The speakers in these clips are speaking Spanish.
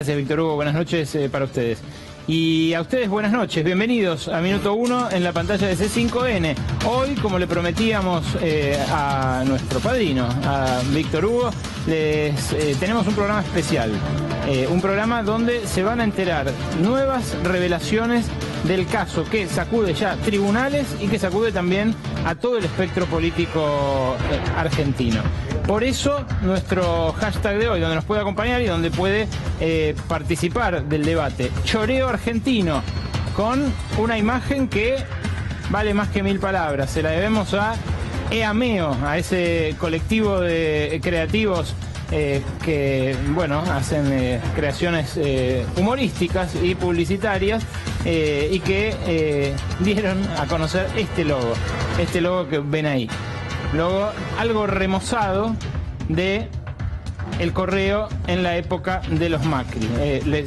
Gracias, Víctor Hugo. Buenas noches para ustedes. Y a ustedes buenas noches. Bienvenidos a Minuto 1 en la pantalla de C5N. Hoy, como le prometíamos a nuestro padrino, a Víctor Hugo, tenemos un programa especial. Un programa donde se van a enterar nuevas revelaciones del caso que sacude ya tribunales y que sacude también a todo el espectro político argentino. Por eso nuestro hashtag de hoy, donde nos puede acompañar y donde puede participar del debate, Choreo Argentino, con una imagen que vale más que 1000 palabras. Se la debemos a EAMEO, a ese colectivo de creativos que, bueno, hacen creaciones humorísticas y publicitarias y que dieron a conocer este logo que ven ahí. Luego, algo remozado de El Correo en la época de los Macri.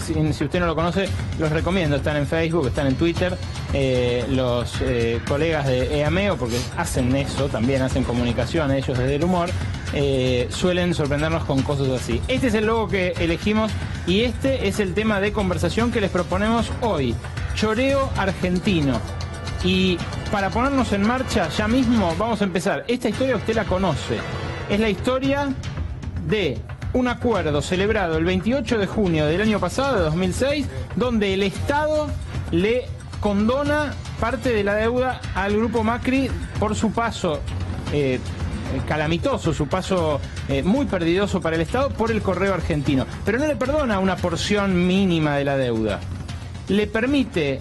Si usted no lo conoce, los recomiendo. Están en Facebook, están en Twitter. Los colegas de EAMEO, porque hacen eso, también hacen comunicación ellos desde el humor, suelen sorprendernos con cosas así. Este es el logo que elegimos y este es el tema de conversación que les proponemos hoy. Choreo Argentino. Y para ponernos en marcha ya mismo vamos a empezar. Esta historia usted la conoce. Es la historia de un acuerdo celebrado el 28 de junio del año pasado, de 2006, donde el Estado le condona parte de la deuda al grupo Macri por su paso calamitoso, su paso muy perdidoso para el Estado por el Correo Argentino. Pero no le perdona una porción mínima de la deuda. Le permite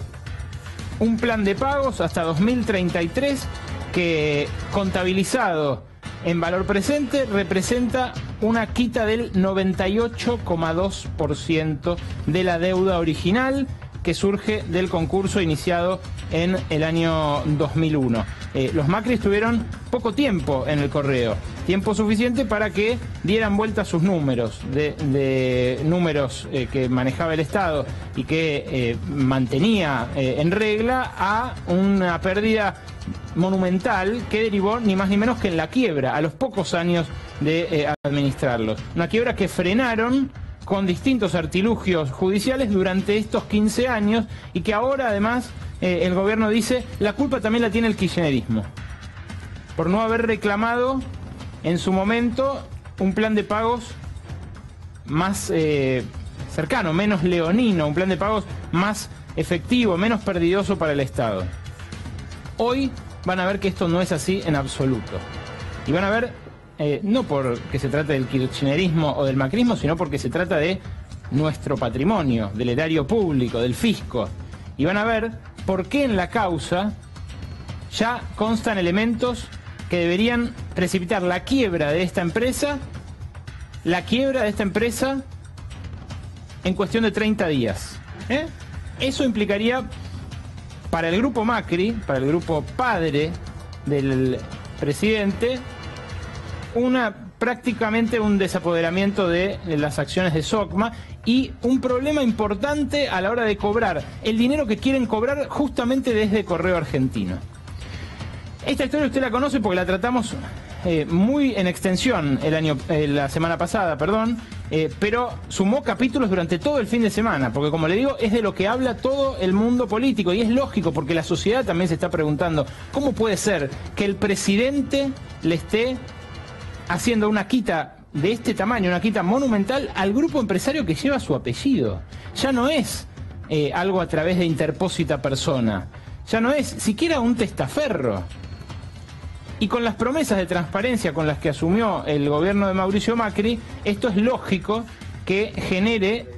un plan de pagos hasta 2033 que, contabilizado en valor presente, representa una quita del 98,2% de la deuda original que surge del concurso iniciado en el año 2001. Los Macri estuvieron poco tiempo en el Correo, tiempo suficiente para que dieran vuelta sus números, de números que manejaba el Estado y que mantenía en regla, a una pérdida monumental que derivó ni más ni menos que en la quiebra a los pocos años de administrarlos. Una quiebra que frenaron con distintos artilugios judiciales durante estos 15 años y que ahora además el gobierno dice la culpa también la tiene el kirchnerismo por no haber reclamado en su momento un plan de pagos más cercano, menos leonino, un plan de pagos más efectivo, menos perdidoso para el Estado. Hoy van a ver que esto no es así en absoluto. Y van a ver, no porque se trate del kirchnerismo o del macrismo, sino porque se trata de nuestro patrimonio, del erario público, del fisco. Y van a ver por qué en la causa ya constan elementos que deberían precipitar la quiebra de esta empresa, en cuestión de 30 días. Eso implicaría para el grupo Macri, para el grupo padre del presidente, prácticamente un desapoderamiento de las acciones de Socma y un problema importante a la hora de cobrar el dinero que quieren cobrar justamente desde Correo Argentino. Esta historia usted la conoce porque la tratamos muy en extensión la semana pasada, pero sumó capítulos durante todo el fin de semana, porque como le digo, es de lo que habla todo el mundo político y es lógico porque la sociedad también se está preguntando ¿cómo puede ser que el presidente le esté haciendo una quita de este tamaño, una quita monumental al grupo empresario que lleva su apellido? Ya no es algo a través de interpósita persona, ya no es siquiera un testaferro. Y con las promesas de transparencia con las que asumió el gobierno de Mauricio Macri, esto es lógico que genere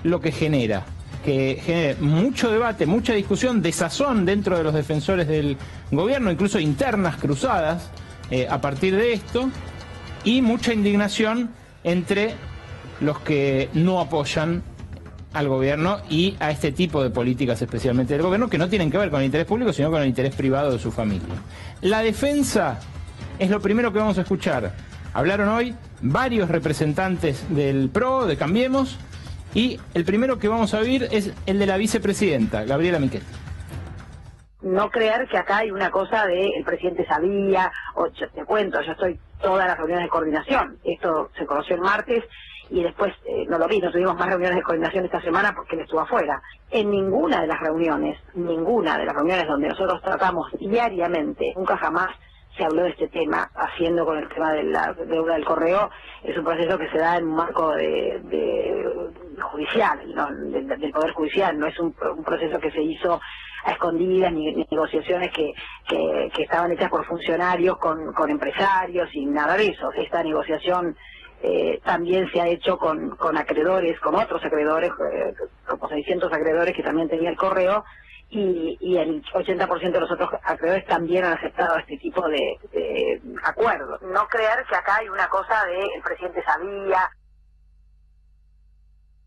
lo que genera, que genere mucho debate, mucha discusión, desazón dentro de los defensores del gobierno, incluso internas cruzadas a partir de esto, y mucha indignación entre los que no apoyan al gobierno y a este tipo de políticas, especialmente del gobierno, que no tienen que ver con el interés público, sino con el interés privado de su familia. La defensa es lo primero que vamos a escuchar. Hablaron hoy varios representantes del PRO, de Cambiemos, y el primero que vamos a oír es el de la vicepresidenta, Gabriela Michetti. No creer que acá hay una cosa de el presidente sabía, o yo te cuento, yo estoy todas las reuniones de coordinación, esto se conoció el martes y después no lo vi, no tuvimos más reuniones de coordinación esta semana porque él estuvo afuera. En ninguna de las reuniones donde nosotros tratamos diariamente, nunca jamás se habló de este tema, haciendo con el tema de la deuda del correo. Es un proceso que se da en un marco de judicial, ¿no? del Poder Judicial, no es un proceso que se hizo a escondidas, ni negociaciones que estaban hechas por funcionarios con empresarios y nada de eso. Esta negociación también se ha hecho con acreedores, con otros acreedores, como 600 acreedores que también tenía el correo, y el 80% de los otros acreedores también han aceptado este tipo de acuerdos. No creer que acá hay una cosa de el presidente sabía.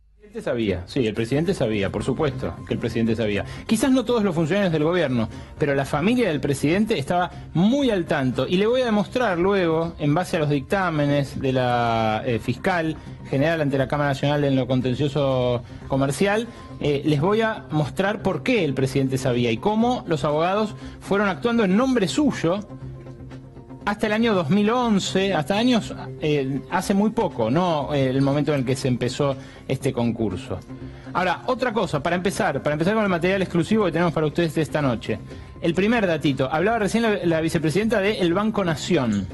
El presidente sabía, sí, el presidente sabía, por supuesto que el presidente sabía. Quizás no todos los funcionarios del gobierno, pero la familia del presidente estaba muy al tanto. Y le voy a demostrar luego, en base a los dictámenes de la fiscal general ante la Cámara Nacional en lo contencioso comercial, les voy a mostrar por qué el presidente sabía y cómo los abogados fueron actuando en nombre suyo hasta el año 2011, hasta años, hace muy poco, no el momento en el que se empezó este concurso. Ahora, otra cosa, para empezar con el material exclusivo que tenemos para ustedes esta noche. El primer datito, hablaba recién la vicepresidenta del Banco Nación.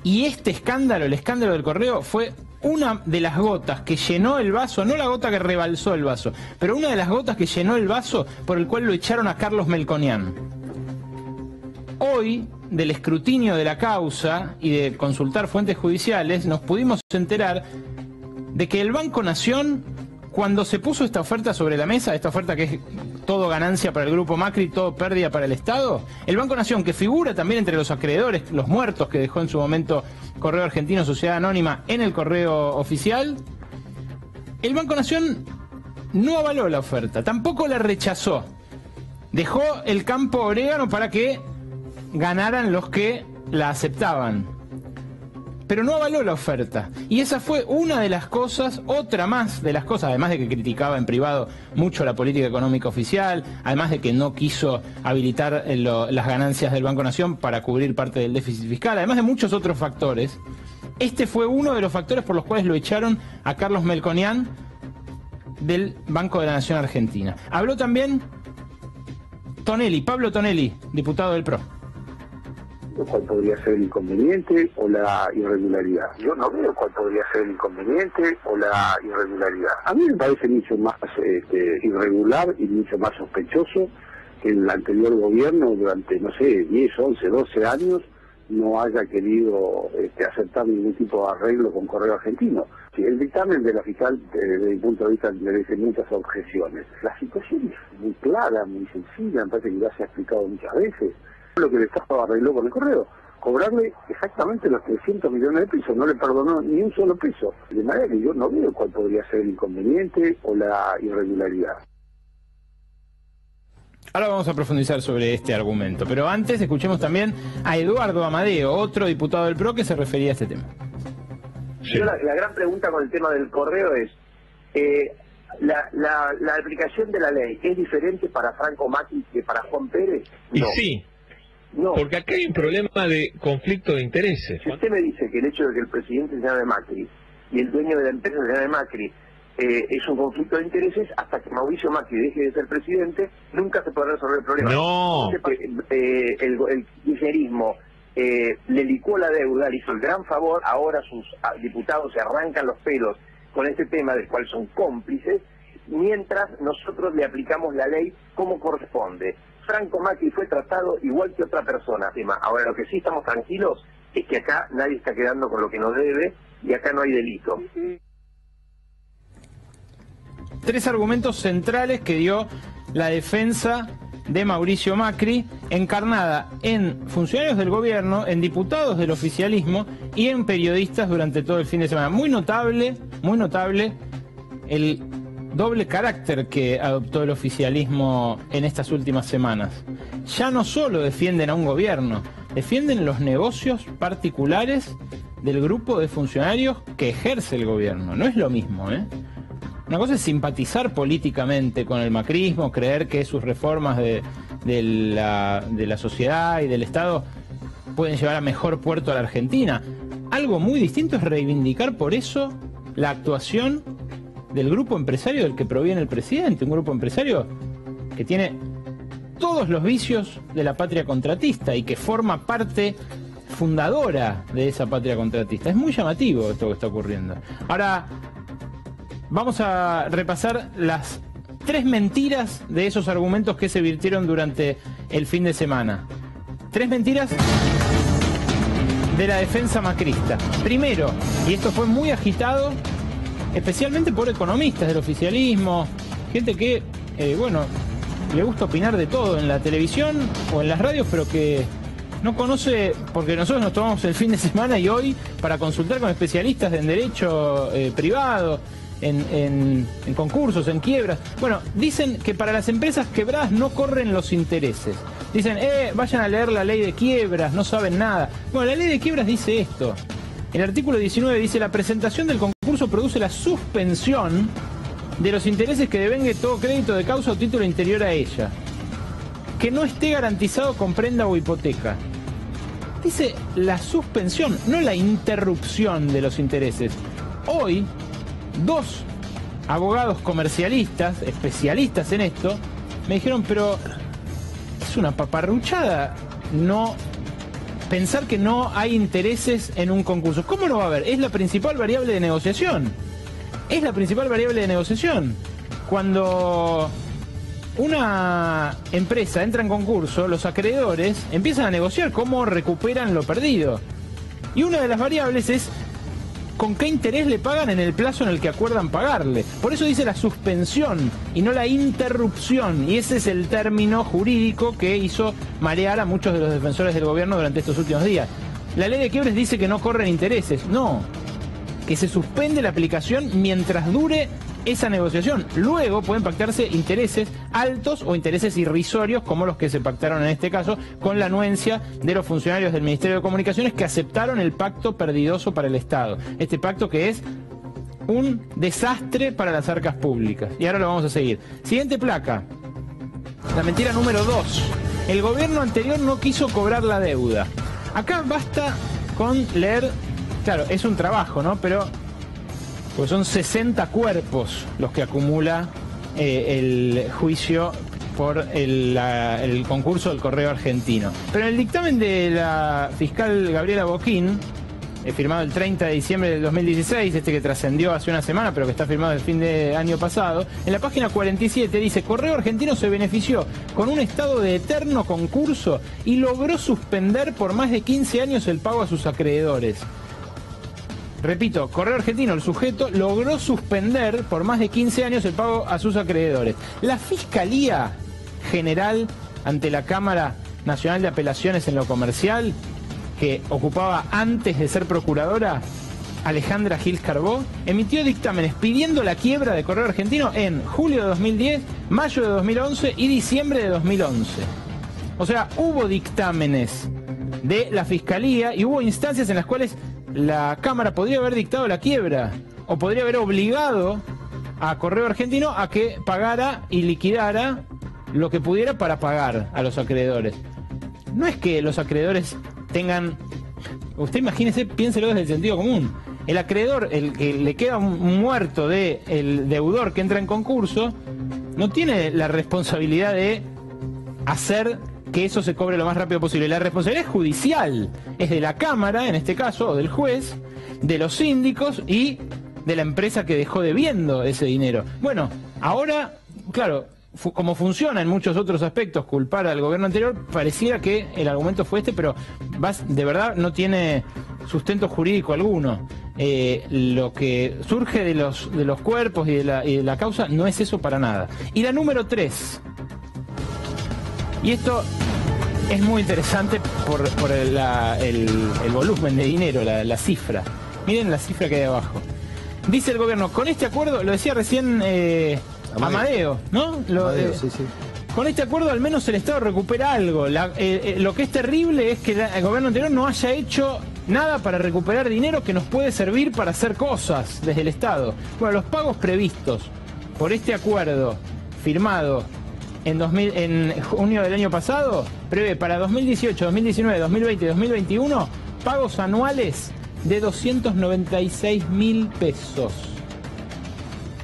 Y este escándalo, el escándalo del correo, fue una de las gotas que llenó el vaso, no la gota que rebalsó el vaso, pero una de las gotas que llenó el vaso por el cual lo echaron a Carlos Melconian. Hoy, del escrutinio de la causa y de consultar fuentes judiciales, nos pudimos enterar de que el Banco Nación, cuando se puso esta oferta sobre la mesa, esta oferta que es todo ganancia para el Grupo Macri, todo pérdida para el Estado, el Banco Nación, que figura también entre los acreedores, los muertos que dejó en su momento Correo Argentino, Sociedad Anónima, en el correo oficial, el Banco Nación no avaló la oferta, tampoco la rechazó. Dejó el campo orégano para que ganaran los que la aceptaban, pero no avaló la oferta. Y esa fue una de las cosas, otra más de las cosas, además de que criticaba en privado mucho la política económica oficial, además de que no quiso habilitar las ganancias del Banco Nación para cubrir parte del déficit fiscal, además de muchos otros factores. Este fue uno de los factores por los cuales lo echaron a Carlos Melconian del Banco de la Nación Argentina. Habló también Tonelli, Pablo Tonelli, diputado del PRO. ¿Cuál podría ser el inconveniente o la irregularidad? Yo no veo cuál podría ser el inconveniente o la irregularidad. A mí me parece mucho más irregular y mucho más sospechoso que el anterior gobierno durante, no sé, 10, 11, 12 años no haya querido aceptar ningún tipo de arreglo con Correo Argentino. Sí, el dictamen de la fiscal, desde mi punto de vista, merece muchas objeciones. La situación es muy clara, muy sencilla, me parece que ya se ha explicado muchas veces. Lo que el Estado arregló con el correo, cobrarle exactamente los 300 millones de pesos, no le perdonó ni un solo peso. De manera que yo no veo cuál podría ser el inconveniente o la irregularidad. Ahora vamos a profundizar sobre este argumento, pero antes escuchemos también a Eduardo Amadeo, otro diputado del PRO que se refería a este tema. Sí. La gran pregunta con el tema del correo es, ¿la aplicación de la ley es diferente para Franco Macri que para Juan Pérez? No. Y sí. No. Porque acá hay un problema de conflicto de intereses. Si usted me dice que el hecho de que el presidente se llame Macri y el dueño de la empresa se llame Macri es un conflicto de intereses, hasta que Mauricio Macri deje de ser presidente, nunca se podrá resolver el problema. No. El kirchnerismo le licuó la deuda, le hizo el gran favor, ahora sus diputados se arrancan los pelos con este tema del cual son cómplices, mientras nosotros le aplicamos la ley como corresponde. Franco Macri fue tratado igual que otra persona. Ahora, lo que sí estamos tranquilos es que acá nadie está quedando con lo que nos debe y acá no hay delito. Tres argumentos centrales que dio la defensa de Mauricio Macri, encarnada en funcionarios del gobierno, en diputados del oficialismo y en periodistas durante todo el fin de semana. Muy notable el doble carácter que adoptó el oficialismo en estas últimas semanas. Ya no solo defienden a un gobierno, defienden los negocios particulares del grupo de funcionarios que ejerce el gobierno. No es lo mismo, ¿eh? Una cosa es simpatizar políticamente con el macrismo, creer que sus reformas de la sociedad y del Estado pueden llevar a mejor puerto a la Argentina. Algo muy distinto es reivindicar por eso la actuación del grupo empresario del que proviene el presidente, un grupo empresario que tiene todos los vicios de la patria contratista y que forma parte fundadora de esa patria contratista. Es muy llamativo esto que está ocurriendo. Ahora, vamos a repasar las 3 mentiras de esos argumentos que se virtieron durante el fin de semana. 3 mentiras de la defensa macrista. Primero, y esto fue muy agitado, especialmente por economistas del oficialismo, gente que, bueno, le gusta opinar de todo en la televisión o en las radios, pero que no conoce, porque nosotros nos tomamos el fin de semana y hoy para consultar con especialistas en derecho privado, en concursos, en quiebras. Bueno, dicen que para las empresas quebradas no corren los intereses. Dicen, vayan a leer la ley de quiebras, no saben nada. Bueno, la ley de quiebras dice esto. El artículo 19 dice, la presentación del concurso produce la suspensión de los intereses que devengue todo crédito de causa o título interior a ella, que no esté garantizado con prenda o hipoteca. Dice la suspensión, no la interrupción de los intereses. Hoy, 2 abogados comercialistas, especialistas en esto, me dijeron, pero es una paparruchada no pensar que no hay intereses en un concurso. ¿Cómo no va a haber? Es la principal variable de negociación. Es la principal variable de negociación. Cuando una empresa entra en concurso, los acreedores empiezan a negociar cómo recuperan lo perdido. Y una de las variables es con qué interés le pagan en el plazo en el que acuerdan pagarle. Por eso dice la suspensión y no la interrupción. Y ese es el término jurídico que hizo marear a muchos de los defensores del gobierno durante estos últimos días. La ley de quiebres dice que no corren intereses. No, que se suspende la aplicación mientras dure esa negociación. Luego pueden pactarse intereses altos o intereses irrisorios, como los que se pactaron en este caso, con la anuencia de los funcionarios del Ministerio de Comunicaciones que aceptaron el pacto perdidoso para el Estado. Este pacto que es un desastre para las arcas públicas. Y ahora lo vamos a seguir. Siguiente placa. La mentira número 2. El gobierno anterior no quiso cobrar la deuda. Acá basta con leer. Claro, es un trabajo, ¿no? Pero pues son 60 cuerpos los que acumula el juicio por el concurso del Correo Argentino. Pero en el dictamen de la fiscal Gabriela Boquín, firmado el 30 de diciembre del 2016, este que trascendió hace una semana, pero que está firmado el fin de año pasado, en la página 47 dice, Correo Argentino se benefició con un estado de eterno concurso y logró suspender por más de 15 años el pago a sus acreedores. Repito, Correo Argentino, el sujeto, logró suspender por más de 15 años el pago a sus acreedores. La Fiscalía General ante la Cámara Nacional de Apelaciones en lo Comercial, que ocupaba antes de ser procuradora, Alejandra Gil Carbó, emitió dictámenes pidiendo la quiebra de Correo Argentino en julio de 2010, mayo de 2011 y diciembre de 2011. O sea, hubo dictámenes de la Fiscalía y hubo instancias en las cuales la Cámara podría haber dictado la quiebra o podría haber obligado a Correo Argentino a que pagara y liquidara lo que pudiera para pagar a los acreedores. No es que los acreedores tengan... Usted imagínese, piénselo desde el sentido común. El acreedor, el que le queda un muerto del deudor que entra en concurso, no tiene la responsabilidad de hacer que eso se cobre lo más rápido posible. La responsabilidad es judicial, es de la Cámara, en este caso, o del juez, de los síndicos y de la empresa que dejó debiendo ese dinero. Bueno, ahora, claro, como funciona en muchos otros aspectos culpar al gobierno anterior, pareciera que el argumento fue este, pero de verdad no tiene sustento jurídico alguno. Lo que surge de los cuerpos y de la causa no es eso para nada. Y la número 3... Y esto es muy interesante por el volumen de dinero, la cifra. Miren la cifra que hay abajo. Dice el gobierno, con este acuerdo, lo decía recién Amadeo, ¿no? Sí. Con este acuerdo al menos el Estado recupera algo. Lo que es terrible es que el gobierno anterior no haya hecho nada para recuperar dinero que nos puede servir para hacer cosas desde el Estado. Bueno, los pagos previstos por este acuerdo firmado en junio del año pasado prevé para 2018, 2019, 2020 y 2021 pagos anuales de 296.000 pesos.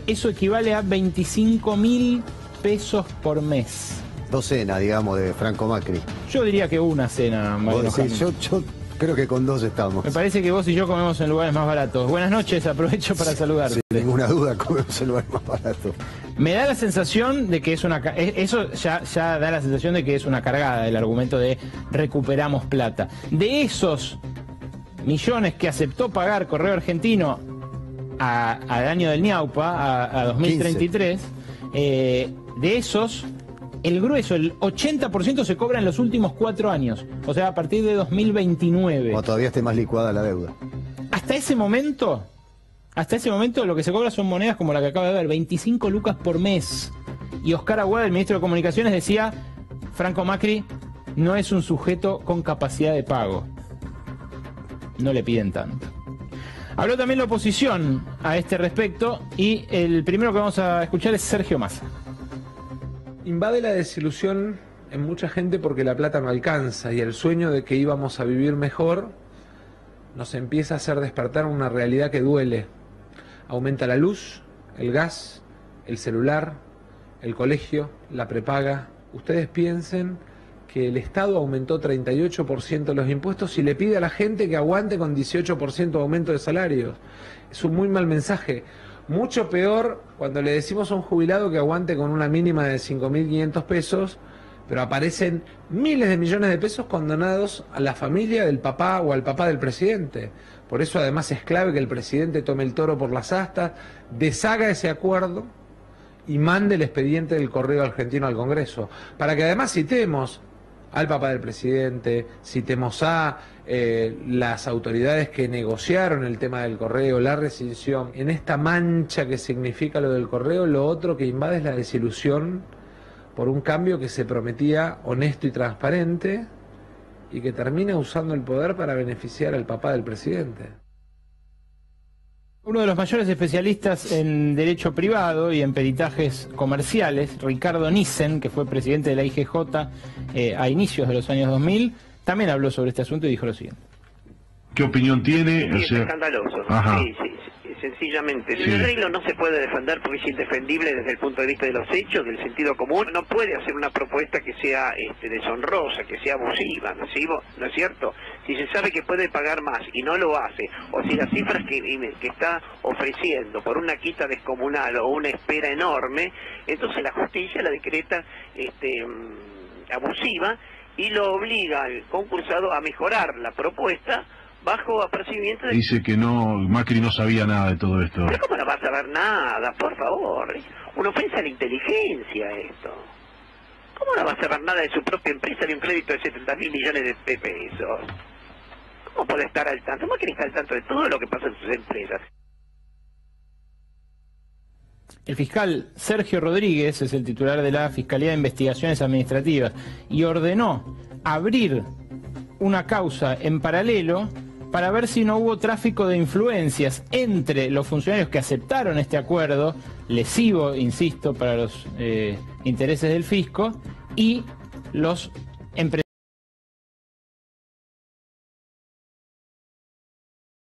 Eso equivale a 25.000 pesos por mes. 2 cenas, digamos, de Franco Macri. Yo diría que una cena, Mariano Sí, Jamín. yo creo que con 2 estamos. Me parece que vos y yo comemos en lugares más baratos. Buenas noches, aprovecho para saludarte. Sin ninguna duda, comemos el lugar más barato. Me da la sensación de que es una... Eso ya da la sensación de que es una cargada, el argumento de recuperamos plata. De esos millones que aceptó pagar Correo Argentino al año del Ñaupa, a 2033, de esos, el grueso, el 80% se cobra en los últimos 4 años. O sea, a partir de 2029. O todavía esté más licuada la deuda. Hasta ese momento lo que se cobra son monedas como la que acaba de ver, 25 lucas por mes. Y Oscar Aguada, el ministro de Comunicaciones, decía, Franco Macri no es un sujeto con capacidad de pago. No le piden tanto. Habló también la oposición a este respecto y el primero que vamos a escuchar es Sergio Massa. Invade la desilusión en mucha gente porque la plata no alcanza y el sueño de que íbamos a vivir mejor nos empieza a hacer despertar una realidad que duele. Aumenta la luz, el gas, el celular, el colegio, la prepaga. Ustedes piensen que el Estado aumentó 38% los impuestos y le pide a la gente que aguante con 18% de aumento de salarios. Es un muy mal mensaje. Mucho peor cuando le decimos a un jubilado que aguante con una mínima de 5.500 pesos, pero aparecen miles de millones de pesos condonados a la familia del papá o al papá del presidente. Por eso además es clave que el presidente tome el toro por las astas, deshaga ese acuerdo y mande el expediente del Correo Argentino al Congreso, para que además citemos al papá del presidente, citemos a las autoridades que negociaron el tema del correo, la rescisión. En esta mancha que significa lo del correo, lo otro que invade es la desilusión por un cambio que se prometía honesto y transparente y que termina usando el poder para beneficiar al papá del presidente. Uno de los mayores especialistas en derecho privado y en peritajes comerciales, Ricardo Nissen, que fue presidente de la IGJ a inicios de los años 2000, también habló sobre este asunto y dijo lo siguiente. ¿Qué opinión tiene? Sí, es escandaloso. Ajá. Sí, sencillamente. Sí. El arreglo no se puede defender porque es indefendible desde el punto de vista de los hechos, del sentido común. No puede hacer una propuesta que sea deshonrosa, que sea abusiva, ¿no es cierto? Si se sabe que puede pagar más y no lo hace, o si las cifras que está ofreciendo por una quita descomunal o una espera enorme, entonces la justicia la decreta abusiva y lo obliga al concursado a mejorar la propuesta bajo apercibimiento de... Dice que no, Macri no sabía nada de todo esto. Pero ¿cómo no va a saber nada? Por favor, es una ofensa a la inteligencia esto. ¿Cómo no va a saber nada de su propia empresa de un crédito de 70.000 millones de pesos? ¿Cómo puede estar al tanto? Macri está al tanto de todo lo que pasa en sus empresas. El fiscal Sergio Rodríguez es el titular de la Fiscalía de Investigaciones Administrativas y ordenó abrir una causa en paralelo para ver si no hubo tráfico de influencias entre los funcionarios que aceptaron este acuerdo, lesivo, insisto, para los intereses del fisco, y los empresarios.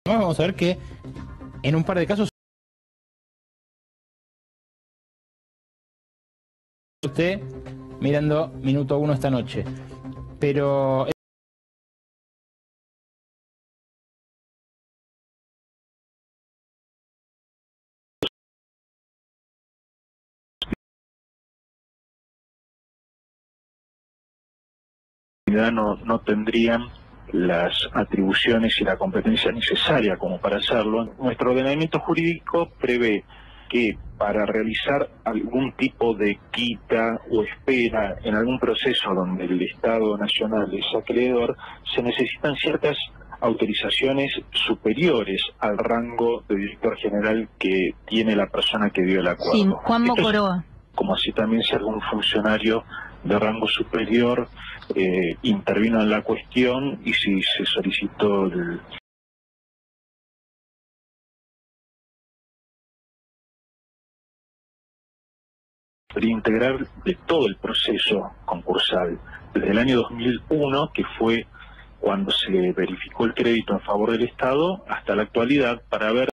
Vamos a ver que en un par de casos usted mirando Minuto 1 esta noche, pero no tendrían las atribuciones y la competencia necesaria como para hacerlo. Nuestro ordenamiento jurídico prevé que para realizar algún tipo de quita o espera en algún proceso donde el Estado Nacional es acreedor, se necesitan ciertas autorizaciones superiores al rango de director general que tiene la persona que dio el acuerdo. Sí, Juan Mocoroa. Como así también si algún funcionario de rango superior intervino en la cuestión y si se solicitó el integral de todo el proceso concursal desde el año 2001, que fue cuando se verificó el crédito en favor del Estado, hasta la actualidad, para ver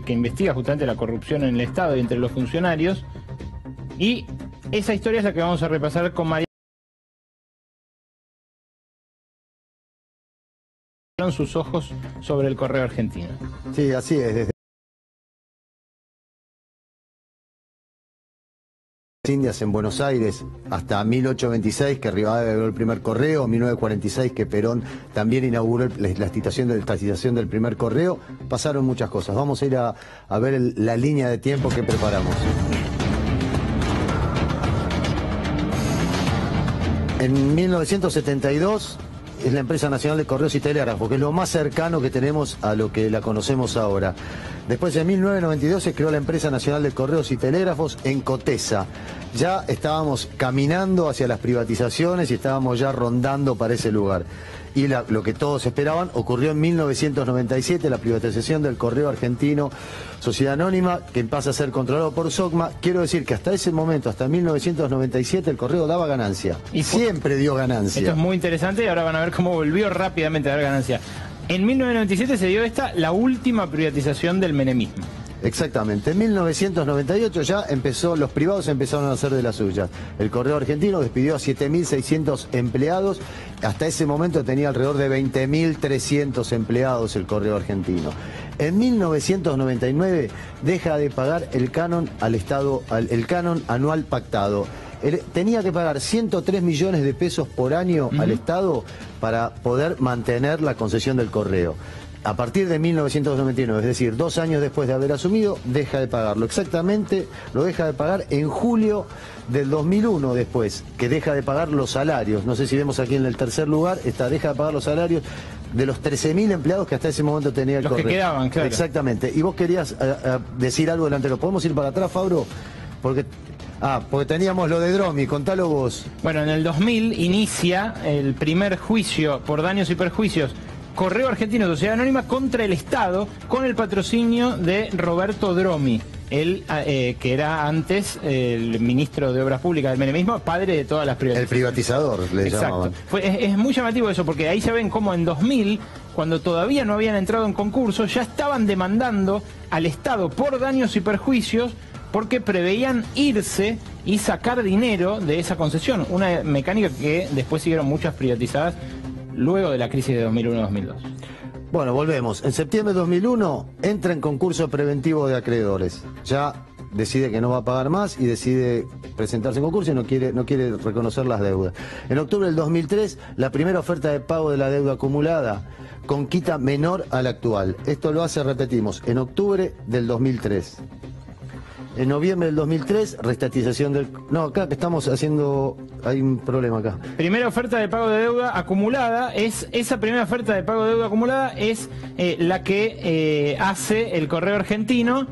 que investiga justamente la corrupción en el Estado y entre los funcionarios, y esa historia es la que vamos a repasar con María. Sus ojos sobre el correo argentino. Sí, así es. Desde Indias en Buenos Aires hasta 1826, que Rivadavia abrió el primer correo, 1946, que Perón también inauguró la estación del primer correo, pasaron muchas cosas. Vamos a ir a ver la línea de tiempo que preparamos. En 1972 es la Empresa Nacional de Correos y Telégrafos, que es lo más cercano que tenemos a lo que la conocemos ahora. Después, en 1992, se creó la Empresa Nacional de Correos y Telégrafos en Cotesa. Ya estábamos caminando hacia las privatizaciones y estábamos ya rondando para ese lugar. Y lo que todos esperaban ocurrió en 1997, la privatización del Correo Argentino, Sociedad Anónima, que pasa a ser controlado por SOCMA. Quiero decir que hasta ese momento, hasta 1997, el Correo daba ganancia. Y siempre dio ganancia. Esto es muy interesante y ahora van a ver cómo volvió rápidamente a dar ganancia. En 1997 se dio la última privatización del menemismo. Exactamente. En 1998 ya los privados empezaron a hacer de las suyas. El Correo Argentino despidió a 7.600 empleados. Hasta ese momento tenía alrededor de 20.300 empleados el Correo Argentino. En 1999 deja de pagar el canon al Estado, el canon anual pactado. Tenía que pagar 103 millones de pesos por año al Estado para poder mantener la concesión del correo. A partir de 1999, es decir, 2 años después de haber asumido, deja de pagarlo. Exactamente, lo deja de pagar en julio del 2001 después, que deja de pagar los salarios. No sé si vemos aquí en el tercer lugar, deja de pagar los salarios de los 13.000 empleados que hasta ese momento tenía el correo. Los que quedaban, claro. Exactamente. Y vos querías decir algo delante. ¿Lo podemos ir para atrás, Fabro? Porque teníamos lo de Dromi, contalo vos. Bueno, en el 2000 inicia el primer juicio por daños y perjuicios Correo Argentino, Sociedad Anónima, contra el Estado, con el patrocinio de Roberto Dromi, él que era antes el ministro de Obras Públicas del menemismo, padre de todas las privatizaciones. El privatizador, le llamaban. Es muy llamativo eso, porque ahí ya ven cómo en 2000, cuando todavía no habían entrado en concurso, ya estaban demandando al Estado por daños y perjuicios, porque preveían irse y sacar dinero de esa concesión, una mecánica que después siguieron muchas privatizadas luego de la crisis de 2001-2002. Bueno, volvemos. En septiembre de 2001 entra en concurso preventivo de acreedores. Ya decide que no va a pagar más y decide presentarse en concurso y no quiere reconocer las deudas. En octubre del 2003, la primera oferta de pago de la deuda acumulada con quita menor a la actual. Esto lo hace, repetimos, en octubre del 2003. En noviembre del 2003, restatización del... No, acá que estamos haciendo... Hay un problema acá. Primera oferta de pago de deuda acumulada. Esa primera oferta de pago de deuda acumulada es la que hace el Correo Argentino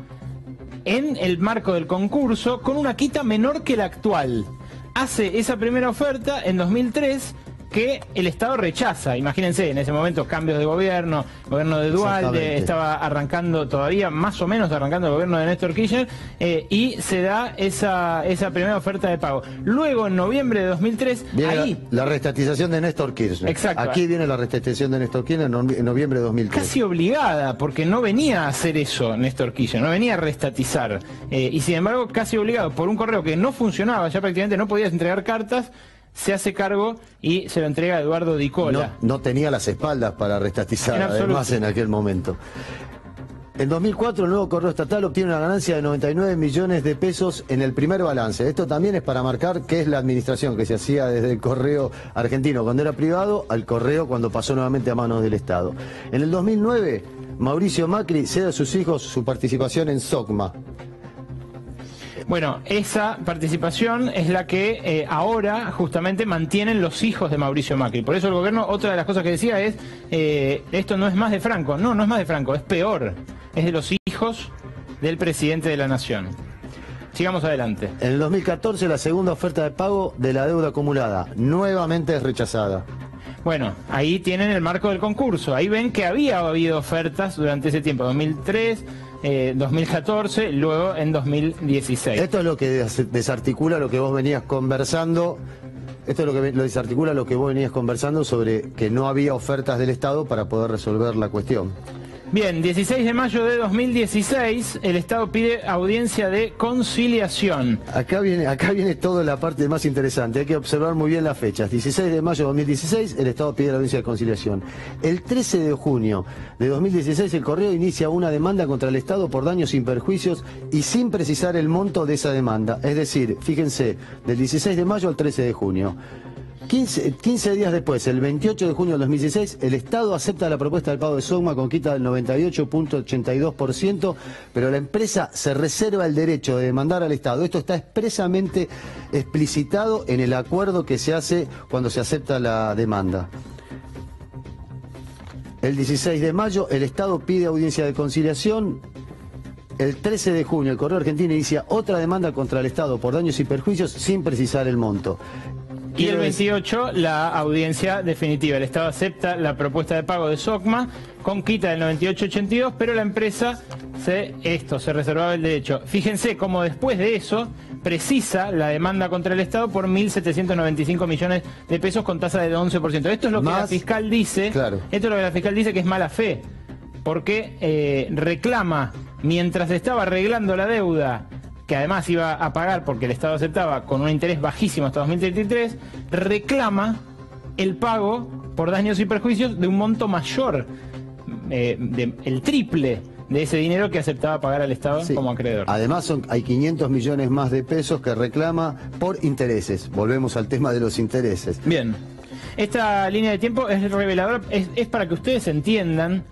en el marco del concurso con una quita menor que la actual. Hace esa primera oferta en 2003... que el Estado rechaza. Imagínense, en ese momento cambios de gobierno de Duhalde, estaba arrancando todavía, más o menos arrancando el gobierno de Néstor Kirchner, y se da esa primera oferta de pago. Luego, en noviembre de 2003, viene la restatización de Néstor Kirchner. Exacto. Aquí viene la restatización de Néstor Kirchner en noviembre de 2003. Casi obligada, porque no venía a hacer eso Néstor Kirchner, no venía a restatizar. Y sin embargo, casi obligado por un correo que no funcionaba, ya prácticamente no podías entregar cartas, se hace cargo y se lo entrega a Eduardo Di Cola. No tenía las espaldas para restatizar, además, en aquel momento. En 2004, el nuevo Correo Estatal obtiene una ganancia de 99 millones de pesos en el primer balance. Esto también es para marcar qué es la administración que se hacía desde el Correo Argentino cuando era privado al Correo cuando pasó nuevamente a manos del Estado. En el 2009, Mauricio Macri cede a sus hijos su participación en SOCMA. Bueno, esa participación es la que ahora justamente mantienen los hijos de Mauricio Macri. Por eso el gobierno, otra de las cosas que decía es, esto no es más de Franco. No es más de Franco, es peor. Es de los hijos del presidente de la Nación. Sigamos adelante. En el 2014, la segunda oferta de pago de la deuda acumulada nuevamente es rechazada. Bueno, ahí tienen el marco del concurso. Ahí ven que había habido ofertas durante ese tiempo, 2003, 2014, luego en 2016. Esto es lo que desarticula lo que vos venías conversando. Esto es lo que lo desarticula lo que vos venías conversando sobre que no había ofertas del Estado para poder resolver la cuestión. Bien, 16 de mayo de 2016, el Estado pide audiencia de conciliación. Acá viene toda la parte más interesante, hay que observar muy bien las fechas. 16 de mayo de 2016, el Estado pide la audiencia de conciliación. El 13 de junio de 2016, el Correo inicia una demanda contra el Estado por daños sin perjuicios y sin precisar el monto de esa demanda. Es decir, fíjense, del 16 de mayo al 13 de junio. 15 días después, el 28 de junio del 2016, el Estado acepta la propuesta del pago de SOCMA con quita del 98.82%, pero la empresa se reserva el derecho de demandar al Estado. Esto está expresamente explicitado en el acuerdo que se hace cuando se acepta la demanda. El 16 de mayo, el Estado pide audiencia de conciliación. El 13 de junio, el Correo Argentino inicia otra demanda contra el Estado por daños y perjuicios sin precisar el monto. Y el 28, la audiencia definitiva. El Estado acepta la propuesta de pago de SOCMA con quita del 98.82, pero la empresa se reservaba el derecho. Fíjense cómo después de eso precisa la demanda contra el Estado por 1.795 millones de pesos con tasa del 11%. Esto es lo que la fiscal dice. Claro. Esto es lo que la fiscal dice que es mala fe, porque reclama, mientras estaba arreglando la deuda, que además iba a pagar porque el Estado aceptaba con un interés bajísimo hasta 2033, reclama el pago por daños y perjuicios de un monto mayor, el triple de ese dinero que aceptaba pagar al Estado como acreedor. Además hay 500 millones más de pesos que reclama por intereses. Volvemos al tema de los intereses. Bien, esta línea de tiempo es reveladora, es para que ustedes entiendan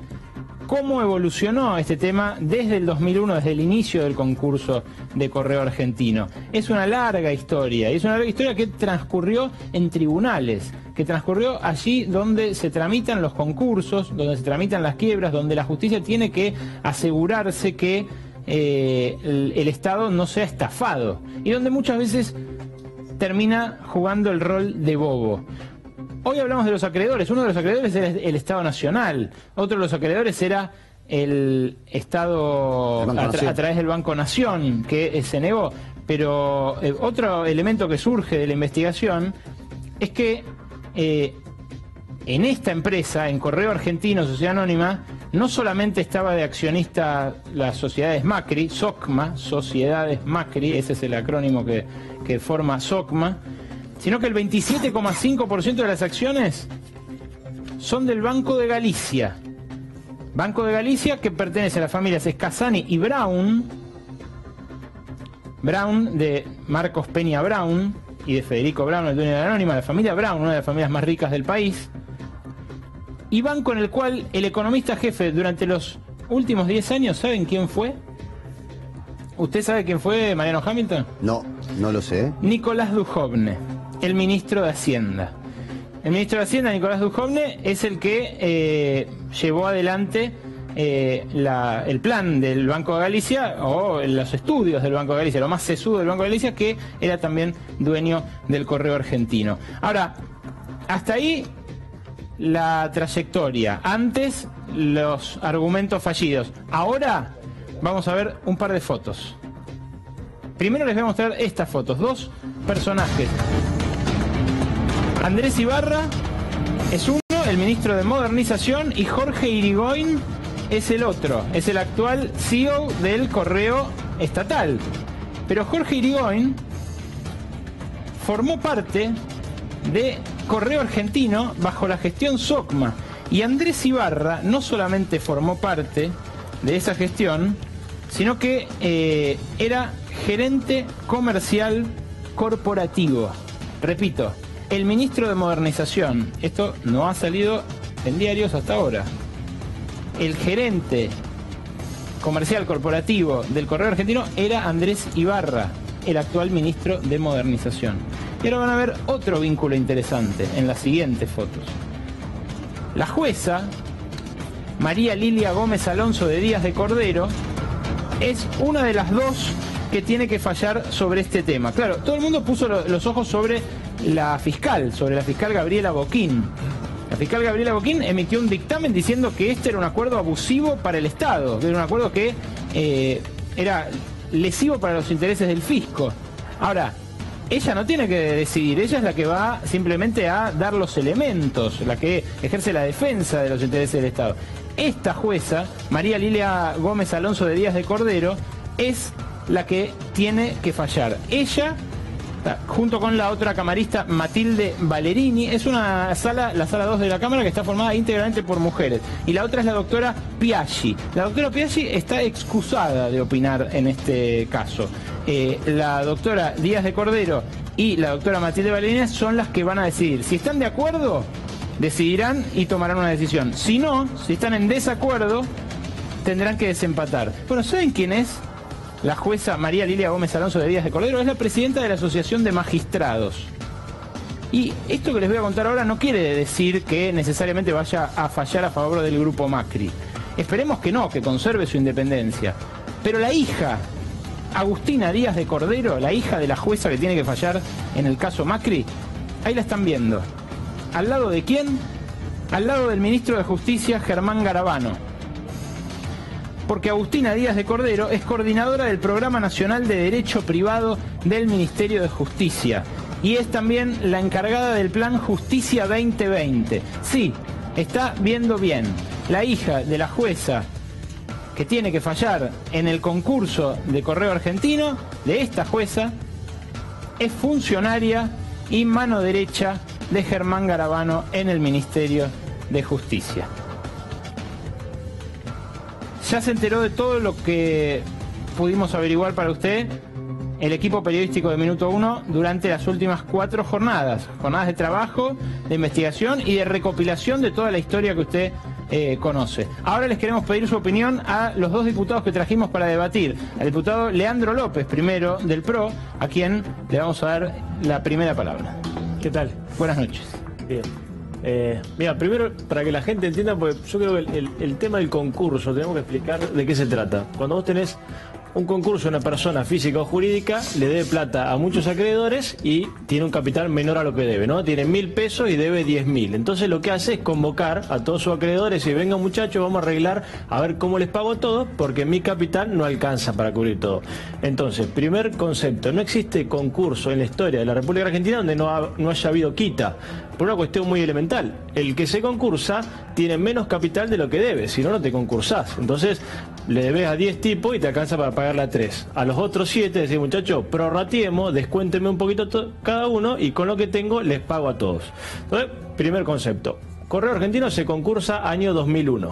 cómo evolucionó este tema desde el 2001, desde el inicio del concurso de Correo Argentino. Es una larga historia, y es una larga historia que transcurrió en tribunales, que transcurrió allí donde se tramitan los concursos, donde se tramitan las quiebras, donde la justicia tiene que asegurarse que el Estado no sea estafado, y donde muchas veces termina jugando el rol de bobo. Hoy hablamos de los acreedores. Uno de los acreedores era el Estado Nacional. Otro de los acreedores era el Estado a través del Banco Nación, que se negó. Pero otro elemento que surge de la investigación es que en esta empresa, en Correo Argentino, Sociedad Anónima, no solamente estaba de accionista las sociedades Macri, SOCMA, Sociedades Macri, ese es el acrónimo que forma SOCMA, sino que el 27,5% de las acciones son del Banco de Galicia. Banco de Galicia que pertenece a las familias Escasani y Brown de Marcos Peña Brown y de Federico Brown, el dueño de la Anónima, la familia Brown, una de las familias más ricas del país, y banco en el cual el economista jefe durante los últimos 10 años, ¿saben quién fue? ¿Usted sabe quién fue, Mariano Hamilton? No lo sé. Nicolás Dujovne, el ministro de Hacienda. El ministro de Hacienda, Nicolás Dujovne, es el que llevó adelante el plan del Banco de Galicia, o los estudios del Banco de Galicia, lo más sesudo del Banco de Galicia, que era también dueño del Correo Argentino. Ahora, hasta ahí la trayectoria. Antes, los argumentos fallidos. Ahora vamos a ver un par de fotos. Primero les voy a mostrar estas fotos. Dos personajes. Andrés Ibarra es uno, el ministro de Modernización, y Jorge Irigoyen es el otro. Es el actual CEO del Correo Estatal. Pero Jorge Irigoyen formó parte de Correo Argentino bajo la gestión SOCMA. Y Andrés Ibarra no solamente formó parte de esa gestión, sino que era gerente comercial corporativo. Repito, el ministro de Modernización, esto no ha salido en diarios hasta ahora, el gerente comercial corporativo del Correo Argentino era Andrés Ibarra, el actual ministro de Modernización. Y ahora van a ver otro vínculo interesante en las siguientes fotos. La jueza María Lilia Gómez Alonso de Díaz de Cordero es una de las dos que tiene que fallar sobre este tema. Claro, todo el mundo puso los ojos sobre la fiscal Gabriela Boquín. La fiscal Gabriela Boquín emitió un dictamen diciendo que este era un acuerdo abusivo para el Estado, que era un acuerdo que era lesivo para los intereses del fisco. Ahora, ella no tiene que decidir, ella es la que va simplemente a dar los elementos, la que ejerce la defensa de los intereses del Estado. Esta jueza, María Lilia Gómez Alonso de Díaz de Cordero, es la que tiene que fallar. Ella, junto con la otra camarista Matilde Valerini, es una sala, la sala 2 de la Cámara, que está formada íntegramente por mujeres. Y la otra es la doctora Piaggi. La doctora Piaggi está excusada de opinar en este caso. La doctora Díaz de Cordero y la doctora Matilde Valerini son las que van a decidir. Si están de acuerdo, decidirán y tomarán una decisión. Si no, si están en desacuerdo, tendrán que desempatar. Bueno, ¿saben quién es la jueza María Lilia Gómez Alonso de Díaz de Cordero? Es la presidenta de la Asociación de Magistrados. Y esto que les voy a contar ahora no quiere decir que necesariamente vaya a fallar a favor del grupo Macri. Esperemos que no, que conserve su independencia. Pero la hija, Agustina Díaz de Cordero, la hija de la jueza que tiene que fallar en el caso Macri, ahí la están viendo. ¿Al lado de quién? Al lado del ministro de Justicia, Germán Garabano. Porque Agustina Díaz de Cordero es coordinadora del Programa Nacional de Derecho Privado del Ministerio de Justicia y es también la encargada del Plan Justicia 2020. Sí, está viendo bien. La hija de la jueza que tiene que fallar en el concurso de Correo Argentino, de esta jueza, es funcionaria y mano derecha de Germán Garabano en el Ministerio de Justicia. Ya se enteró de todo lo que pudimos averiguar para usted el equipo periodístico de Minuto 1 durante las últimas 4 jornadas de trabajo, de investigación y de recopilación de toda la historia que usted conoce. Ahora les queremos pedir su opinión a los 2 diputados que trajimos para debatir. Al diputado Leandro López, primero del PRO, a quien le vamos a dar la primera palabra. ¿Qué tal? Buenas noches. Bien. Mira, primero, para que la gente entienda, porque yo creo que el tema del concurso, tenemos que explicar de qué se trata. Cuando vos tenés un concurso, una persona física o jurídica le debe plata a muchos acreedores y tiene un capital menor a lo que debe, ¿no? Tiene 1.000 pesos y debe 10.000. Entonces lo que hace es convocar a todos sus acreedores y venga muchachos, vamos a arreglar a ver cómo les pago todo, porque mi capital no alcanza para cubrir todo. Entonces, primer concepto, no existe concurso en la historia de la República Argentina donde no haya habido quita, por una cuestión muy elemental. El que se concursa tiene menos capital de lo que debe, si no, no te concursás. Entonces, le debes a 10 tipos y te alcanza para pagarle a 3. A los otros 7 decís, muchachos, prorratiemos, descuéntenme un poquito cada uno y con lo que tengo les pago a todos. Entonces, primer concepto. Correo Argentino se concursa año 2001.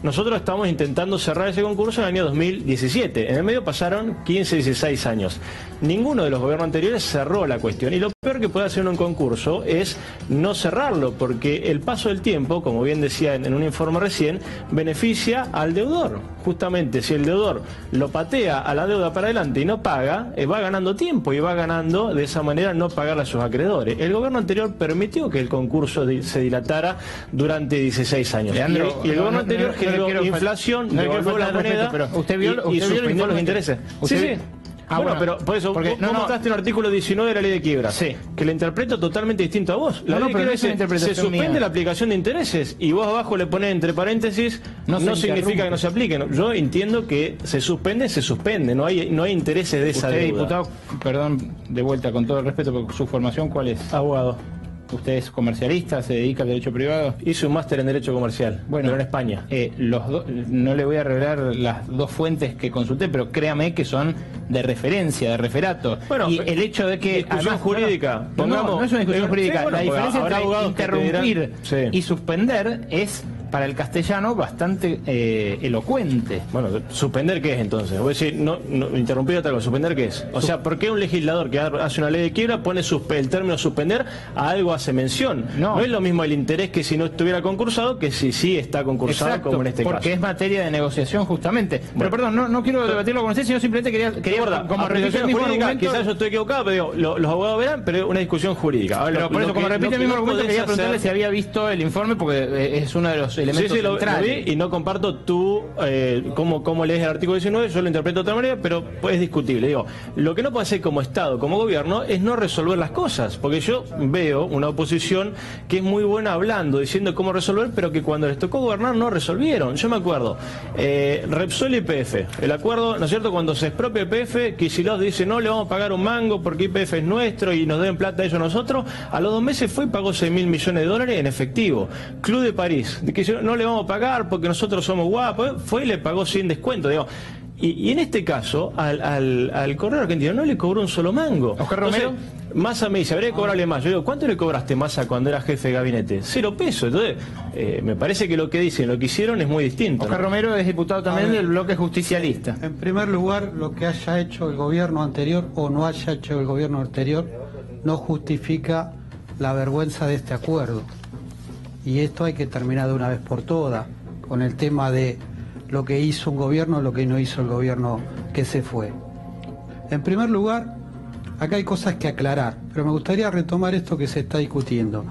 Nosotros estamos intentando cerrar ese concurso en el año 2017. En el medio pasaron 15, 16 años. Ninguno de los gobiernos anteriores cerró la cuestión. Y lo peor que puede hacer un concurso es no cerrarlo, porque el paso del tiempo, como bien decía en un informe recién, beneficia al deudor. Justamente, si el deudor lo patea a la deuda para adelante y no paga, va ganando tiempo y va ganando de esa manera no pagarle a sus acreedores. El gobierno anterior permitió que el concurso se dilatara durante 16 años. Leandro, y el gobierno anterior generó inflación, devolvió la moneda usted vio, y suspendió los intereses. Sí. Bueno, pero por eso, vos mostraste un artículo 19 de la ley de quiebra, que lo interpreto totalmente distinto a vos. La ley de quiebra dice, se suspende la aplicación de intereses y vos abajo le ponés entre paréntesis, no significa que no se apliquen. Yo entiendo que se suspende, no hay intereses de esa deuda. Diputado, perdón, de vuelta, con todo el respeto, por su formación, ¿cuál es? Abogado. ¿Usted es comercialista? ¿Se dedica al derecho privado? Hice un máster en Derecho Comercial, pero en España. No le voy a revelar las 2 fuentes que consulté, pero créame que son de referencia, de referato. Bueno, y el hecho de que... Discusión jurídica. No es una discusión jurídica. Bueno, la diferencia entre interrumpir y suspender es... para el castellano bastante elocuente. Bueno, ¿suspender qué es entonces? Voy a decir, no interrumpir otra cosa, ¿suspender qué es? O sea, ¿por qué un legislador que hace una ley de quiebra pone el término suspender a algo hace mención? No es lo mismo el interés que si no estuviera concursado que si sí está concursado. Exacto, como en este caso. Porque es materia de negociación justamente. Bueno, pero perdón, no quiero debatirlo con usted, sino simplemente quería como repite el mismo argumento. Quizás yo estoy equivocado, pero digo, los abogados verán, pero es una discusión jurídica. Ahora, pero por eso, como repite el mismo argumento, quería preguntarle si había visto el informe, porque es uno de los los elementos lo centrales. vi y no comparto tú cómo lees el artículo 19, yo lo interpreto de otra manera, pero es discutible. Digo, lo que no puede hacer como Estado, como gobierno, es no resolver las cosas, porque yo veo una oposición que es muy buena hablando, diciendo cómo resolver, pero que cuando les tocó gobernar no resolvieron. Yo me acuerdo, Repsol y YPF, el acuerdo, ¿no es cierto?, cuando se expropia YPF, Kicillof dice no le vamos a pagar un mango porque YPF es nuestro y nos deben plata ellos a nosotros, a los 2 meses fue y pagó 6.000 millones de dólares en efectivo. Club de París, que no le vamos a pagar porque nosotros somos guapos, fue y le pagó sin descuento, digo. Y en este caso, al Correo Argentino no le cobró un solo mango. Oscar Romero. Entonces, Massa me dice, habría que cobrarle más. Yo digo, ¿cuánto le cobraste, Massa, cuando era jefe de gabinete? 0 pesos. Entonces, me parece que lo que dicen, lo que hicieron es muy distinto. Oscar Romero es diputado también del bloque justicialista. En primer lugar, lo que haya hecho el gobierno anterior o no haya hecho el gobierno anterior no justifica la vergüenza de este acuerdo. Y esto hay que terminar de una vez por todas con el tema de lo que hizo un gobierno, lo que no hizo el gobierno que se fue. En primer lugar, acá hay cosas que aclarar, pero me gustaría retomar esto que se está discutiendo.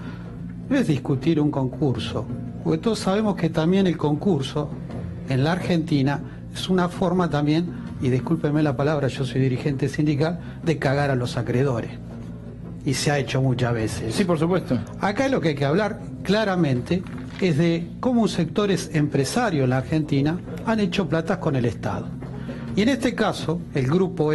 No es discutir un concurso, porque todos sabemos que también el concurso en la Argentina es una forma también, y discúlpenme la palabra, yo soy dirigente sindical, de cagar a los acreedores. Y se ha hecho muchas veces. Sí, por supuesto. Acá lo que hay que hablar claramente es de cómo un sector empresario en la Argentina han hecho platas con el Estado. Y en este caso, el grupo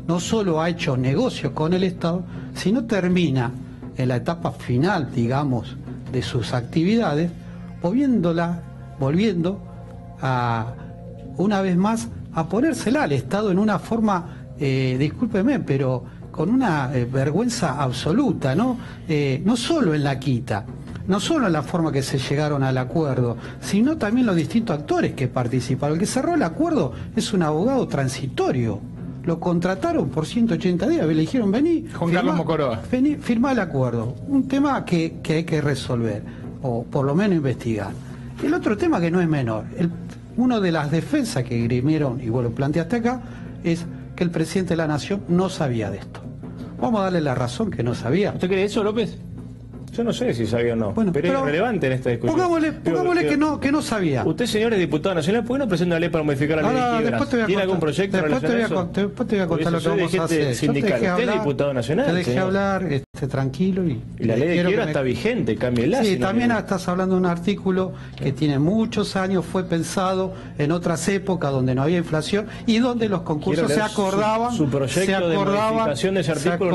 no solo ha hecho negocios con el Estado, sino termina en la etapa final, digamos, de sus actividades, volviendo a, una vez más, a ponérsela al Estado en una forma, discúlpeme, pero con una vergüenza absoluta, ¿no? No solo en la quita, no solo en la forma que se llegaron al acuerdo, sino también los distintos actores que participaron. El que cerró el acuerdo es un abogado transitorio. Lo contrataron por 180 días, le dijeron vení, Juan Carlos Mocoroa. Vení, firmá el acuerdo. Un tema que hay que resolver, o por lo menos investigar. El otro tema que no es menor, una de las defensas que grimieron, y vos lo planteaste acá, es que el presidente de la Nación no sabía de esto. Vamos a darle la razón que no sabía. ¿Usted cree eso, López? Yo no sé si sabía o no, bueno, pero es irrelevante en esta discusión. Pongámosle que no sabía. Usted, señor, es diputado nacional, ¿por qué no presenta una ley para modificar la ley de quiebras? ¿Tiene algún proyecto relacionado a eso? Después te voy a contar lo que vamos a hacer. Sindical. Usted es diputado nacional, te dejé señor. hablar, tranquilo. Y la ley de quiebra está vigente, cámbiela. Sí, también estás hablando de un artículo que tiene muchos años, fue pensado en otras épocas donde no había inflación y donde los concursos se acordaban. Su proyecto de modificación de ese artículo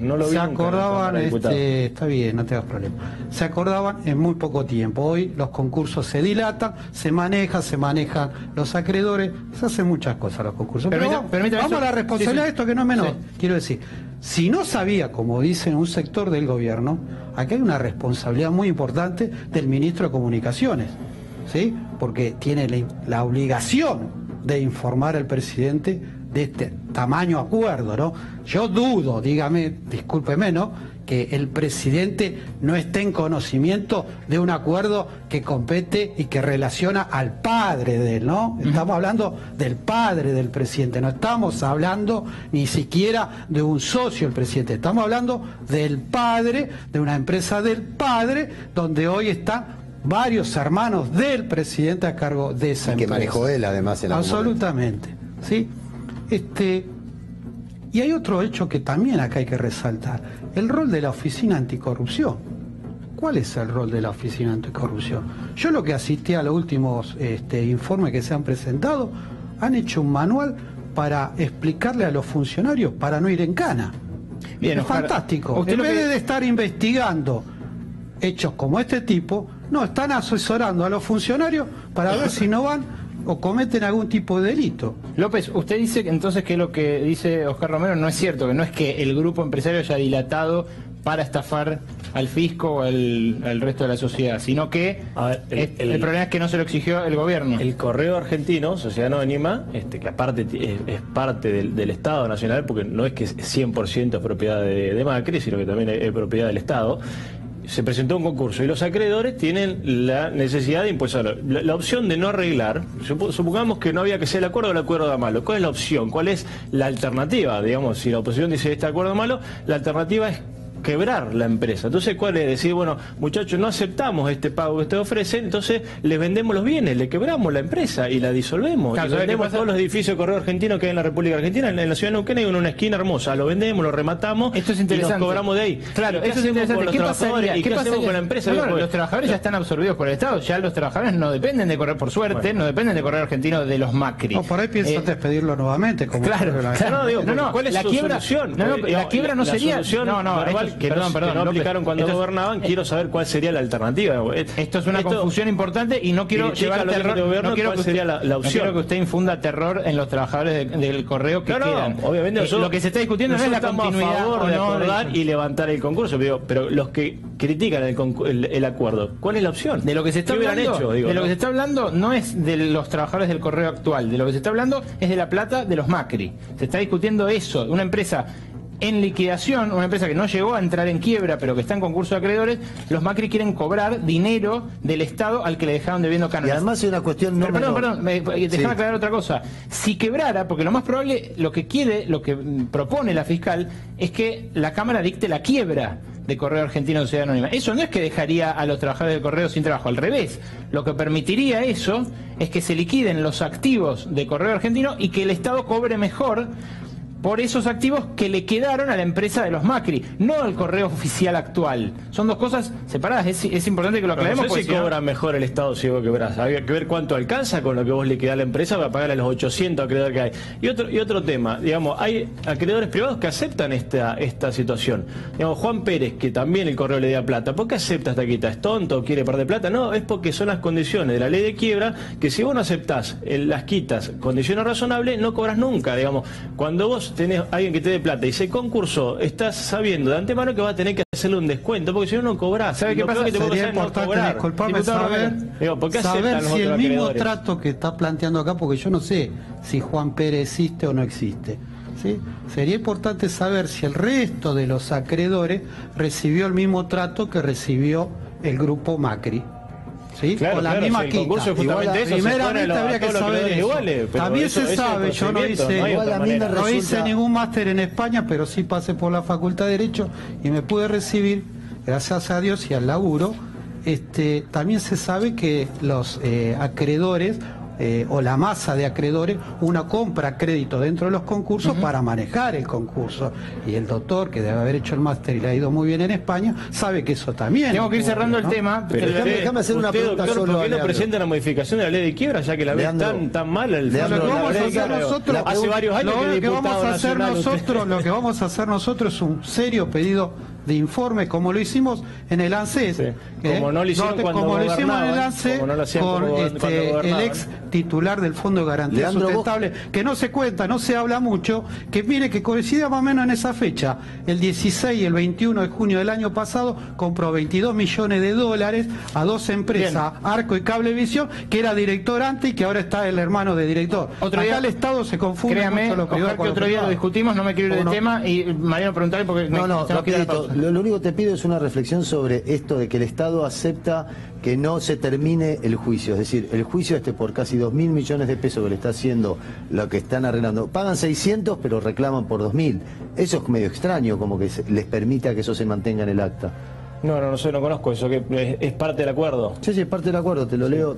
no lo vi nunca. Está bien, no te hagas problema. Se acordaban en muy poco tiempo. Hoy los concursos se dilatan, se manejan los acreedores, se hacen muchas cosas los concursos. Vamos a la responsabilidad de esto que no es menor. Sí. Quiero decir, si no sabía, como dicen un sector del gobierno, aquí hay una responsabilidad muy importante del ministro de Comunicaciones, ¿sí? Porque tiene la obligación de informar al presidente de este tamaño acuerdo, ¿no? Yo dudo, discúlpeme, ¿no?, que el presidente no esté en conocimiento de un acuerdo que compete y que relaciona al padre de él, ¿no? Estamos hablando del padre del presidente, no estamos hablando ni siquiera de un socio del presidente, estamos hablando del padre, de una empresa del padre, donde hoy están varios hermanos del presidente a cargo de esa empresa. Que manejó él además en absolutamente, ¿sí? Y hay otro hecho que también acá hay que resaltar, el rol de la Oficina Anticorrupción. ¿Cuál es el rol de la Oficina Anticorrupción? Yo lo que asistí a los últimos informes que se han presentado, han hecho un manual para explicarle a los funcionarios para no ir en cana. Bien, es fantástico. En vez de estar investigando hechos como este tipo, no, están asesorando a los funcionarios para ver si no van o cometen algún tipo de delito. López, usted dice entonces que lo que dice Oscar Romero no es cierto, que no es que el grupo empresario haya dilatado para estafar al fisco o al resto de la sociedad, sino que el problema es que no se lo exigió el gobierno. El Correo Argentino, sociedad anónima, que aparte es parte del Estado Nacional, porque no es que es 100% propiedad de Macri, sino que también es propiedad del Estado, se presentó un concurso y los acreedores tienen la necesidad de impulsarlo. La opción de no arreglar, supongamos que no había que ser el acuerdo da malo. ¿Cuál es la opción? ¿Cuál es la alternativa? Digamos, si la oposición dice este acuerdo malo, la alternativa es quebrar la empresa. Entonces, ¿cuál es? Decir, bueno, muchachos, no aceptamos este pago que ustedes ofrecen, entonces les vendemos los bienes, le quebramos la empresa y la disolvemos. Claro, y vendemos todos los edificios de Correo Argentino que hay en la República Argentina, en la ciudad de Neuquén hay una esquina hermosa, lo vendemos, lo rematamos. Esto es interesante. Y nos cobramos de ahí. Claro, esto es interesante. ¿Qué pasaría? ¿Qué hacemos con la empresa? Bueno, los trabajadores ya están absorbidos por el Estado, ya los trabajadores no dependen de Correo, por suerte, no dependen de Correo Argentino de los Macri. No, por ahí piensas despedirlo nuevamente. Como claro, ¿cuál es la solución? La quiebra no sería... Perdón, no aplicaron cuando gobernaban, quiero saber cuál sería la alternativa. Esto es una confusión importante y no quiero llevar terror, no quiero que sería la opción. No quiero que usted infunda terror en los trabajadores del Correo que quedan. Obviamente lo que se está discutiendo no es la continuidad a favor de acordar y levantar el concurso, pero los que critican el acuerdo, ¿cuál es la opción? De lo que se está hablando, lo que se está hablando no es de los trabajadores del Correo actual, de lo que se está hablando es de la plata de los Macri. Se está discutiendo eso, una empresa en liquidación, una empresa que no llegó a entrar en quiebra, pero que está en concurso de acreedores. Los Macri quieren cobrar dinero del Estado al que le dejaron debiendo cánones. Y además es una cuestión... Perdón, déjame aclarar otra cosa. Si quebrara, porque lo más probable, lo que propone la fiscal, es que la Cámara dicte la quiebra de Correo Argentino de Sociedad Anónima. Eso no es que dejaría a los trabajadores del Correo sin trabajo, al revés. Lo que permitiría eso es que se liquiden los activos de Correo Argentino y que el Estado cobre mejor por esos activos que le quedaron a la empresa de los Macri, no al Correo oficial actual. Son dos cosas separadas, es importante que lo aclaremos. No sé si cobra mejor el Estado si vos quebrás. Había que ver cuánto alcanza con lo que vos liquidás a la empresa para pagar a los 800 acreedores que hay. Y otro tema, digamos, hay acreedores privados que aceptan esta situación. Digamos, Juan Pérez, que también el Correo le da plata, ¿por qué acepta esta quita? ¿Es tonto o quiere perder plata? No, es porque son las condiciones de la ley de quiebra, que si vos no aceptás las quitas, condiciones razonables, no cobras nunca. Digamos, cuando vos tenés alguien que te dé plata y se concursó, estás sabiendo de antemano que va a tener que hacerle un descuento, porque si no, no cobrás. ¿Sabe qué pasa? Sería importante, disculpame, saber si el mismo trato que está planteando acá, porque yo no sé si Juan Pérez existe o no existe. ¿Sí? Sería importante saber si el resto de los acreedores recibió el mismo trato que recibió el grupo Macri. ¿Sí? Claro, con la misma quita. Primeramente habría que saber eso. Iguales, también se sabe, yo no hice ningún máster en España, pero sí pasé por la Facultad de Derecho y me pude recibir, gracias a Dios y al laburo. También se sabe que los acreedores o la masa de acreedores, una compra crédito dentro de los concursos para manejar el concurso. Y el doctor, que debe haber hecho el máster y le ha ido muy bien en España, sabe que eso también... Tengo que ir cerrando el tema, pero déjame hacer una pregunta solo. ¿Por qué no presenta la modificación de la ley de quiebra, ya que la ve tan mal? Hace varios años lo que vamos a hacer nosotros es un serio pedido de informe, como lo hicimos en el ANSES, como no lo hicieron como lo hicimos en el ANSES con el ex titular del Fondo de Garantía Sustentable, que no se cuenta, no se habla mucho, que mire que coincide más o menos en esa fecha, el 16 y el 21 de junio del año pasado, compró 22 millones de dólares a dos empresas, Arco y Cablevisión, que era director antes y que ahora está el hermano de director. Acá el Estado se confunde mucho lo privado con que otro día lo discutimos, no me quiero ir del tema, y Mariano preguntarle porque rapidito. Lo único que te pido es una reflexión sobre esto de que el Estado acepta que no se termine el juicio. Es decir, el juicio por casi 2.000 millones de pesos que le está haciendo lo que están arreglando. Pagan 600 pero reclaman por 2.000. Eso es medio extraño, como que les permita que eso se mantenga en el acta. No sé, no conozco eso, que es parte del acuerdo. Sí, es parte del acuerdo, te lo leo.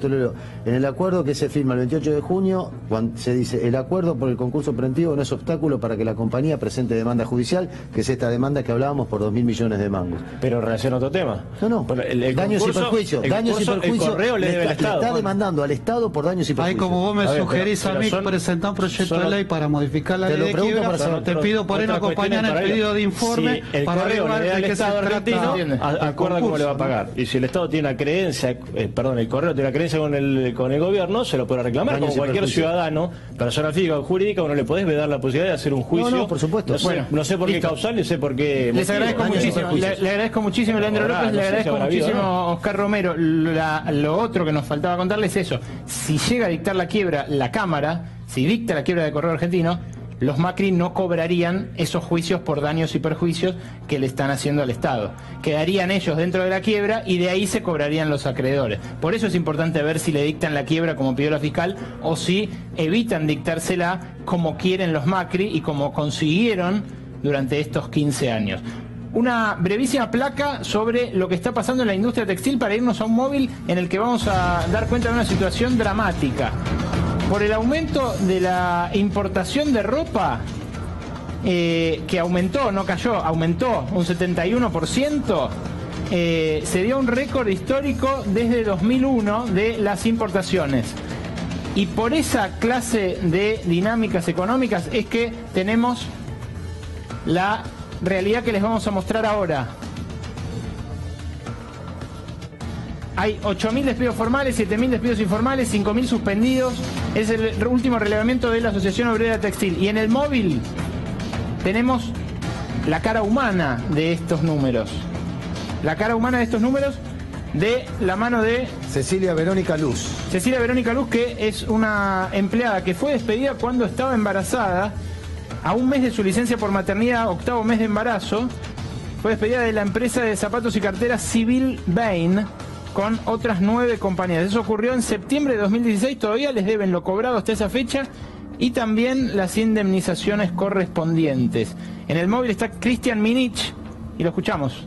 En el acuerdo que se firma el 28 de junio, cuando se dice: el acuerdo por el concurso preventivo no es obstáculo para que la compañía presente demanda judicial, que es esta demanda que hablábamos por 2.000 millones de mangos. Pero en relación a otro tema. No. Daños y perjuicios. El Correo le debe al Estado. Le está demandando al Estado por daños y perjuicios. Ahí, como vos me sugerís a mí presentar un proyecto de ley para modificar la ley de quiebra, te pido por ahí no acompañar el pedido de informe para averiguar de qué se trata. Acuerda cómo le va a pagar. Y si el Estado tiene una creencia, el Correo tiene una creencia con el gobierno, se lo puede reclamar. Como cualquier ciudadano, persona física o jurídica, uno le podés dar la posibilidad de hacer un juicio. No, por supuesto. No sé por qué causal, no sé por qué. Les agradezco muchísimo. Le agradezco muchísimo, Leandro López, le agradezco muchísimo, Oscar Romero. Lo otro que nos faltaba contarles es eso. Si llega a dictar la quiebra la Cámara, si dicta la quiebra de Correo Argentino, los Macri no cobrarían esos juicios por daños y perjuicios que le están haciendo al Estado. Quedarían ellos dentro de la quiebra y de ahí se cobrarían los acreedores. Por eso es importante ver si le dictan la quiebra como pidió la fiscal o si evitan dictársela como quieren los Macri y como consiguieron durante estos 15 años. una brevísima placa sobre lo que está pasando en la industria textil para irnos a un móvil en el que vamos a dar cuenta de una situación dramática. Por el aumento de la importación de ropa, que aumentó, no cayó, aumentó un 71%, se dio un récord histórico desde 2001 de las importaciones. Y por esa clase de dinámicas económicas es que tenemos la realidad que les vamos a mostrar ahora. Hay 8.000 despidos formales, 7.000 despidos informales, 5.000 suspendidos. Es el último relevamiento de la Asociación Obrera Textil. Y en el móvil tenemos la cara humana de estos números. La cara humana de estos números de la mano de Cecilia Verónica Luz. Cecilia Verónica Luz, que es una empleada que fue despedida cuando estaba embarazada, a un mes de su licencia por maternidad, 8º mes de embarazo. Fue despedida de la empresa de zapatos y carteras Civil Bain con otras 9 compañías. Eso ocurrió en septiembre de 2016, todavía les deben lo cobrado hasta esa fecha y también las indemnizaciones correspondientes. En el móvil está Cristian Minich y lo escuchamos.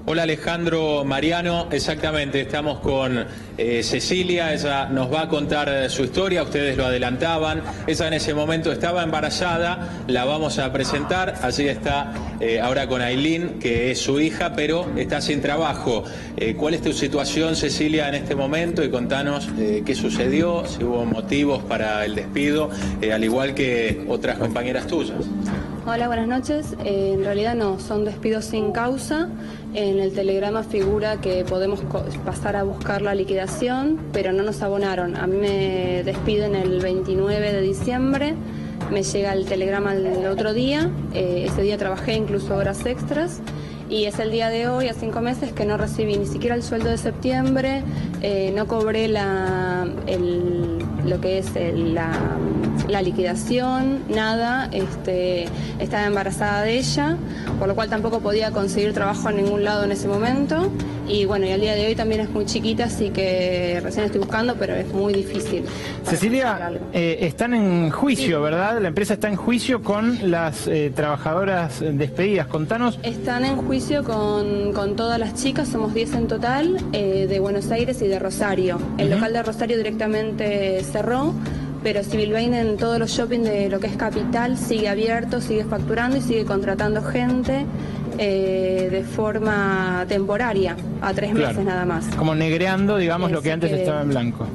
Hola Alejandro, Mariano, exactamente, estamos con Cecilia, ella nos va a contar su historia, ustedes lo adelantaban, ella en ese momento estaba embarazada, la vamos a presentar, allí está ahora con Ailín, que es su hija, pero está sin trabajo. ¿Cuál es tu situación, Cecilia, en este momento? Y contanos qué sucedió, si hubo motivos para el despido, al igual que otras compañeras tuyas. Hola, buenas noches. En realidad no, son despidos sin causa. En el telegrama figura que podemos pasar a buscar la liquidación, pero no nos abonaron. A mí me despiden el 29 de diciembre, me llega el telegrama el otro día, ese día trabajé incluso horas extras. Y es el día de hoy, a 5 meses, que no recibí ni siquiera el sueldo de septiembre, no cobré lo que es la liquidación, nada. Estaba embarazada de ella, por lo cual tampoco podía conseguir trabajo en ningún lado en ese momento. Y bueno, y al día de hoy también es muy chiquita, así que recién estoy buscando, pero es muy difícil. Cecilia, están en juicio, ¿verdad? La empresa está en juicio con las trabajadoras despedidas. Contanos. Están en juicio con todas las chicas, somos 10 en total, de Buenos Aires y de Rosario. El local de Rosario directamente cerró, pero Civil Bain en todos los shopping de lo que es Capital sigue abierto, sigue facturando y sigue contratando gente de forma temporaria, a 3 meses nada más. Como negreando, digamos, lo que antes estaba en blanco.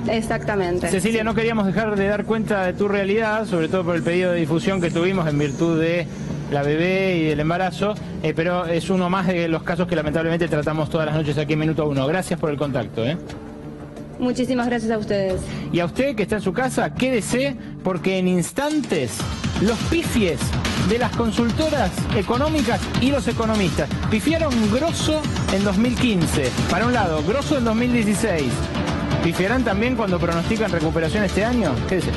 Exactamente. Cecilia, no queríamos dejar de dar cuenta de tu realidad, sobre todo por el pedido de difusión que tuvimos en virtud de la bebé y del embarazo, pero es uno más de los casos que lamentablemente tratamos todas las noches aquí en Minuto 1. Gracias por el contacto. Muchísimas gracias a ustedes. Y a usted que está en su casa, quédese, porque en instantes los pifies de las consultoras económicas y los economistas pifiaron grosso en 2015, para un lado, grosso en 2016. ¿Pifiarán también cuando pronostican recuperación este año? Quédese.